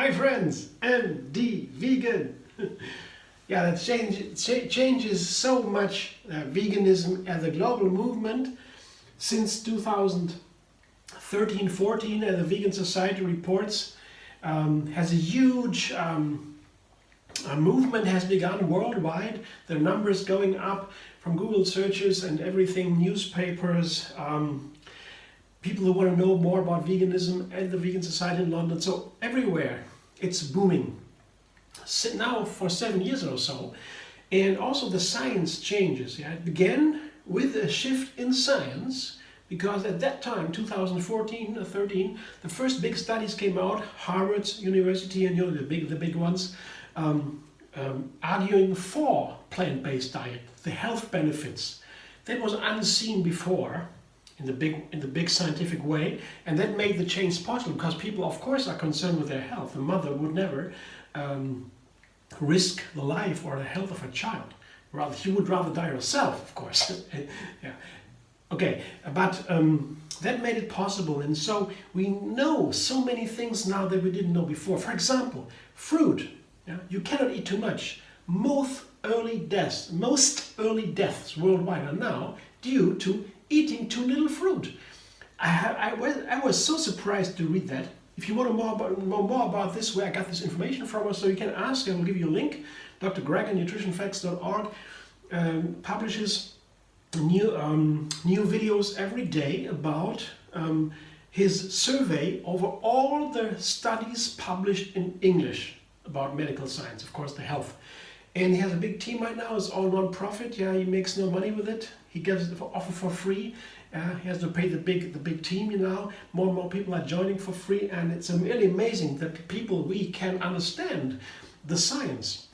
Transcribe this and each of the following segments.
Hi friends, MD Vegan. Yeah, that changes so much veganism as a global movement since 2013-14, the Vegan Society reports, has a huge a movement has begun worldwide. The numbers going up from Google searches and everything, newspapers, people who want to know more about veganism and the Vegan Society in London. So everywhere it's booming. Now for 7 years or so. And also the science changes. Yeah? It began with a shift in science because at that time, 2014 or 13, the first big studies came out, Harvard University and the big ones, arguing for plant-based diet, the health benefits. That was unseen before in the big scientific way, and that made the change possible because people, of course, are concerned with their health. A mother would never risk the life or the health of her child. She would rather die herself, of course. Yeah. Okay, but that made it possible, and so we know so many things now that we didn't know before. For example, fruit. Yeah? You cannot eat too much. Most early deaths worldwide are now due to eating too little fruit. I was so surprised to read that. If you want to know more about this, where I got this information from, so you can ask. I will give you a link. Dr. Greg at nutritionfacts.org publishes new videos every day about his survey over all the studies published in English about medical science, of course, the health. And he has a big team right now. It's all non-profit. Yeah, he makes no money with it. He gives it offer for free. He has to pay the big team, you know. More and more people are joining for free, and it's really amazing that we can understand the science.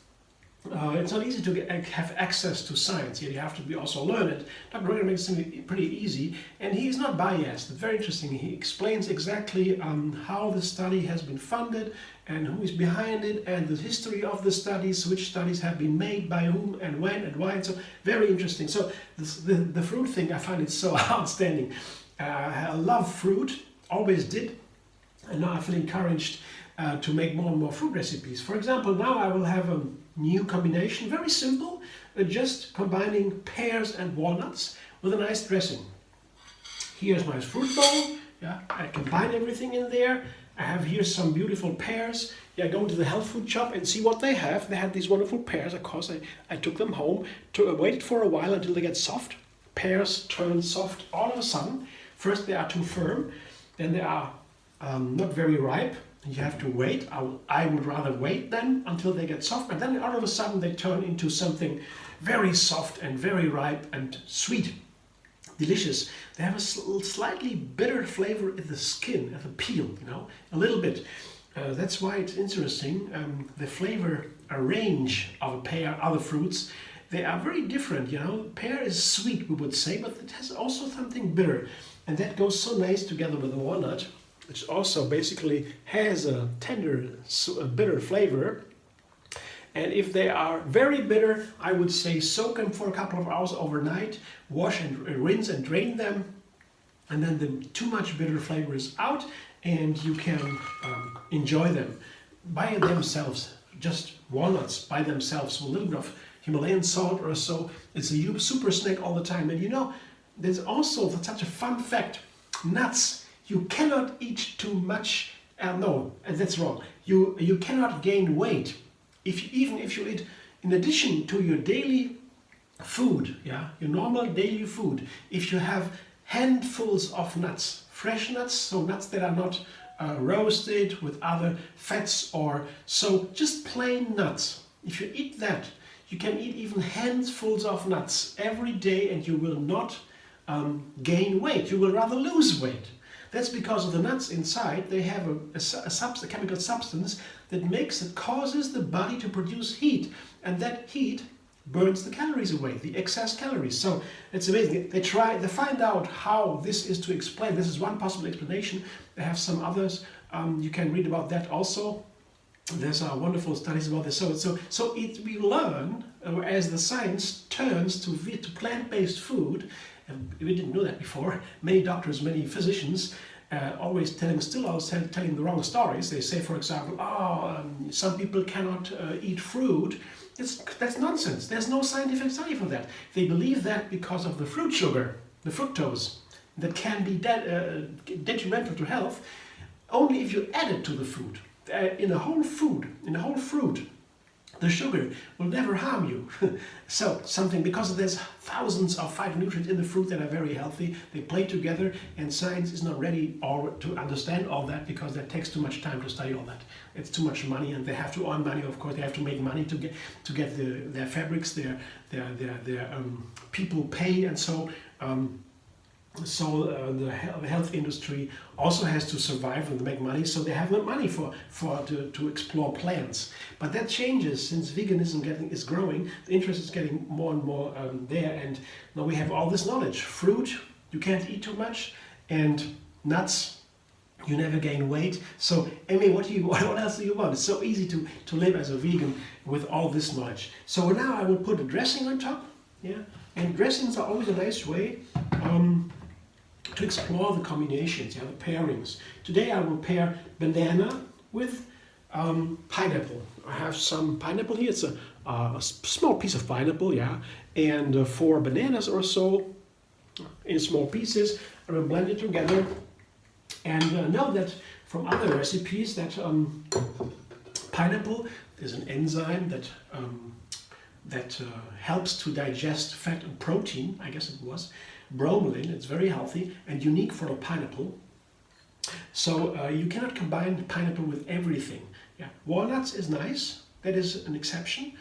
It's not easy to have access to science. You have to also learn it. Dr. Greger makes it pretty easy, and he's not biased. It's very interesting. He explains exactly how the study has been funded and who is behind it, and the history of the studies, which studies have been made by whom and when and why. And so very interesting. So the fruit thing, I find it so outstanding. I love fruit, always did, and now I feel encouraged to make more and more fruit recipes. For example, now I will have a new combination, very simple, just combining pears and walnuts with a nice dressing. Here's my fruit bowl. Yeah, I combine everything in there. I have here some beautiful pears. Yeah, go to the health food shop and see what they have. They had these wonderful pears. Of course, I took them home, waited for a while until they get soft. Pears turn soft all of a sudden. First they are too firm, then they are not very ripe. You have to wait. I would rather wait then until they get soft, but then all of a sudden they turn into something very soft and very ripe and sweet, delicious. They have a slightly bitter flavor in the skin, at the peel, you know, a little bit. That's why it's interesting. The flavor range of a pear, other fruits, they are very different, you know. Pear is sweet, we would say, but it has also something bitter, and that goes so nice together with the walnut, which also basically has a tender, bitter flavor. And if they are very bitter, I would say soak them for a couple of hours overnight, wash and rinse and drain them, and then the too much bitter flavor is out, and you can enjoy them by themselves. Just walnuts by themselves with a little bit of Himalayan salt or so. It's a super snack all the time. And you know, there's also such a fun fact: nuts. You cannot eat too much. No, that's wrong. You cannot gain weight even if you eat, in addition to your daily food, yeah, your normal daily food. If you have handfuls of nuts, fresh nuts, so nuts that are not roasted with other fats or so, just plain nuts. If you eat that, you can eat even handfuls of nuts every day, and you will not gain weight. You will rather lose weight. That's because of the nuts inside. They have a chemical substance that causes the body to produce heat, and that heat burns the calories away, the excess calories. So it's amazing. They find out how this is to explain. This is one possible explanation. They have some others. You can read about that also. There's wonderful studies about this. So we learn as the science turns to plant-based food. We didn't know that before. Many doctors, many physicians always telling the wrong stories. They say, for example, some people cannot eat fruit. That's nonsense. There's no scientific study for that. They believe that because of the fruit sugar, the fructose, that can be detrimental to health only if you add it to the food. In a whole fruit, the sugar will never harm you. So something, because there's thousands of phytonutrients in the fruit that are very healthy, they play together, and science is not ready to understand all that, because that takes too much time to study all that. It's too much money, and they have to earn money. Of course, they have to make money to get their fabrics, their people pay, and so. The health industry also has to survive and make money, so they have no money to explore plants. But that changes since veganism is growing. The interest is getting more and more there, and now we have all this knowledge. Fruit, you can't eat too much, and nuts, you never gain weight. So, Amy, what else do you want? It's so easy to live as a vegan with all this knowledge. So now I will put a dressing on top, yeah, and dressings are always a nice way to explore the combinations, the pairings. Today I will pair banana with pineapple. I have some pineapple here. It's a small piece of pineapple, yeah, and 4 bananas or so in small pieces. I will blend it together, and know that from other recipes that pineapple is an enzyme that helps to digest fat and protein. I guess it was bromelain. It's very healthy and unique for a pineapple. So you cannot combine pineapple with everything. Yeah, walnuts is nice. That is an exception.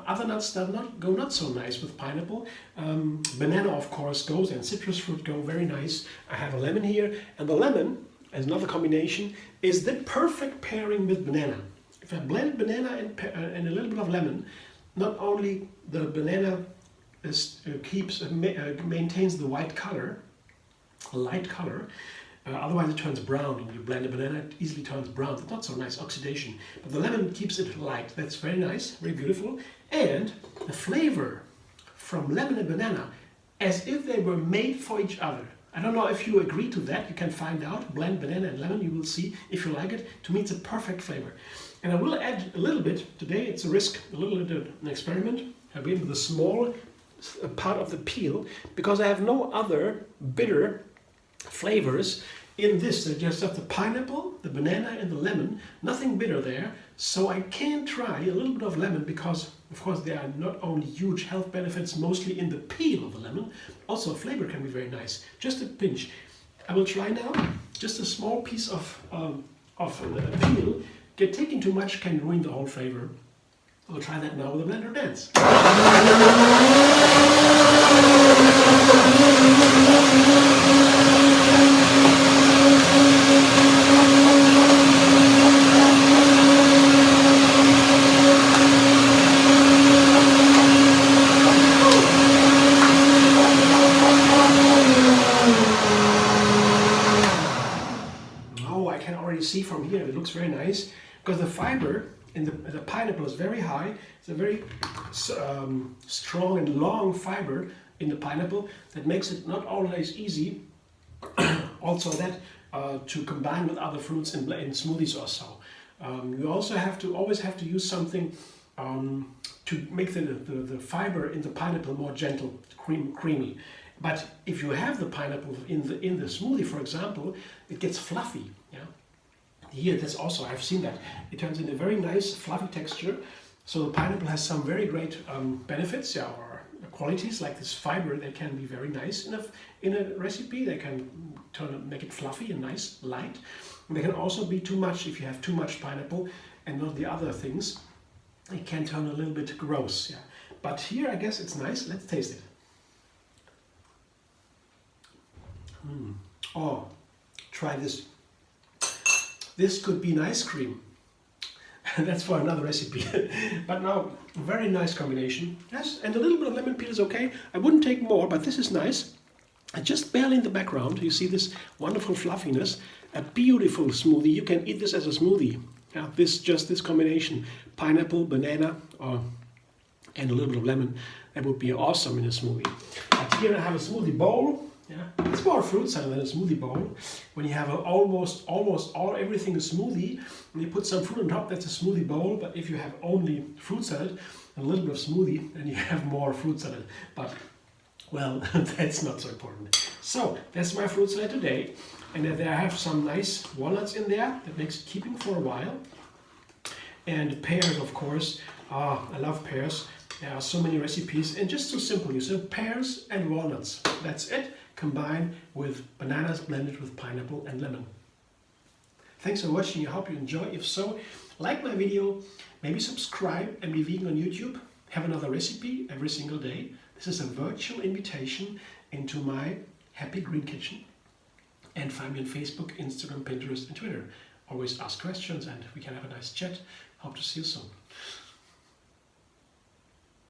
Other nuts that go not so nice with pineapple. Banana, of course, goes, and citrus fruit go very nice. I have a lemon here, and the lemon, as another combination, is the perfect pairing with banana. If I blend banana and a little bit of lemon, not only the banana maintains the white color, a light color, otherwise it turns brown. When you blend a banana, it easily turns brown. It's not so nice, oxidation. But the lemon keeps it light. That's very nice, very beautiful. And the flavor from lemon and banana, as if they were made for each other. I don't know if you agree to that. You can find out. Blend banana and lemon, you will see if you like it. To me, it's a perfect flavor. And I will add a little bit, today it's a risk, a little bit of an experiment. I'll be with a small part of the peel, because I have no other bitter flavors in this. There's just the pineapple, the banana and the lemon, nothing bitter there. So I can try a little bit of lemon, because of course there are not only huge health benefits mostly in the peel of the lemon, also flavor can be very nice. Just a pinch. I will try now, just a small piece of peel. Taking too much can ruin the whole flavor. I'll try that now with a blender dance. Oh, I can already see from here, it looks very nice, because the fiber in the pineapple is very high. It's a very strong and long fiber in the pineapple that makes it not always easy also that to combine with other fruits in smoothies or so. You also always have to use something to make the fiber in the pineapple more gentle, creamy. But if you have the pineapple in the smoothie, for example, it gets fluffy. Yeah. Here, that's also, I've seen that. It turns into a very nice fluffy texture. So the pineapple has some very great benefits, yeah, or qualities, like this fiber. They can be very nice in a recipe. They can make it fluffy and nice, light. And they can also be too much. If you have too much pineapple and not the other things, it can turn a little bit gross. Yeah. But here, I guess it's nice. Let's taste it. Oh, try this. This could be an ice cream. That's for another recipe. But now, very nice combination. Yes, and a little bit of lemon peel is okay. I wouldn't take more, but this is nice. Just barely in the background, you see this wonderful fluffiness. A beautiful smoothie. You can eat this as a smoothie. Yeah, this combination, pineapple, banana, and a little bit of lemon. That would be awesome in a smoothie. But here I have a smoothie bowl. Yeah, it's more fruit salad than a smoothie bowl. When you have almost all everything is smoothie, and you put some fruit on top, that's a smoothie bowl. But if you have only fruit salad and a little bit of smoothie, then you have more fruit salad. But well, that's not so important. So that's my fruit salad today, and there I have some nice walnuts in there that makes it keeping for a while. And pears, of course. I love pears. There are so many recipes, and just so simple. You serve pears and walnuts. That's it, combined with bananas blended with pineapple and lemon. Thanks for watching. I hope you enjoy. If so, like my video, maybe subscribe and be vegan on YouTube. Have another recipe every single day. This is a virtual invitation into my happy green kitchen. And find me on Facebook, Instagram, Pinterest, and Twitter. Always ask questions and we can have a nice chat. Hope to see you soon.